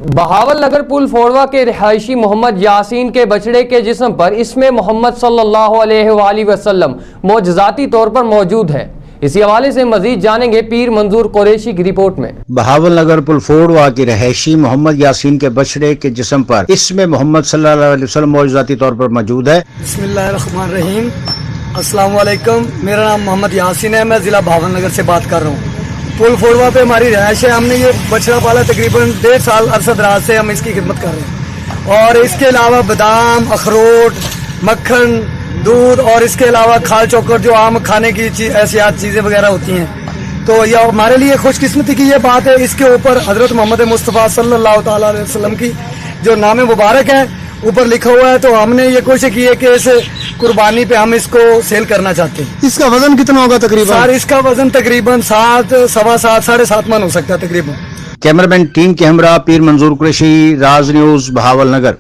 بہاول نگر پل فوڑوا کے رہائشی محمد یاسین کے بچڑے کے جسم پر اسم محمد صلی اللہ علیہ وآلہ وسلم معجزاتی طور پر موجود ہے۔ اسی حوالے سے مزید جانیں گے پیر منظور قریشی کی رپورٹ میں۔ بہاول نگر پل فوڑوا کی رہائشی محمد یاسین کے بچڑے کے جسم پر اسم محمد صلی اللہ علیہ وسلم معجزاتی طور پر موجود ہے۔ بسم اللہ الرحمن الرحیم، السلام علیکم، میرا نام محمد یاسین ہے، میں ضلع بہاول نگر سے بات کر رہا ہوں۔ پل فوڑوا پہ ہماری رہائش ہے، ہم نے یہ بچڑا پالا تقریباً 1.5 سال عرصہ دراز سے ہم اس کی خدمت کر رہے ہیں، اور اس کے علاوہ بادام، اخروٹ، مکھن، دودھ اور اس کے علاوہ کھال چوکر جو عام کھانے کی ایسیات چیزیں وغیرہ ہوتی ہیں، تو یہ ہمارے لیے خوش قسمتی کی یہ بات ہے۔ اس کے اوپر حضرت محمد مصطفیٰ صلی اللہ تعالیٰ علیہ وسلم کی جو نام مبارک ہے اوپر لکھا ہوا ہے، تو ہم نے یہ کوشش کی ہے کہ اس قربانی پہ ہم اس کو سیل کرنا چاہتے ہیں۔ اس کا وزن کتنا ہوگا تقریباً؟ سر اس کا وزن تقریباً 7، 7.25، 7.5 من ہو سکتا ہے تقریباً۔ کیمرہ مین ٹیم کے ہمراہ پیر منظور قریشی، راز نیوز، بہاول نگر۔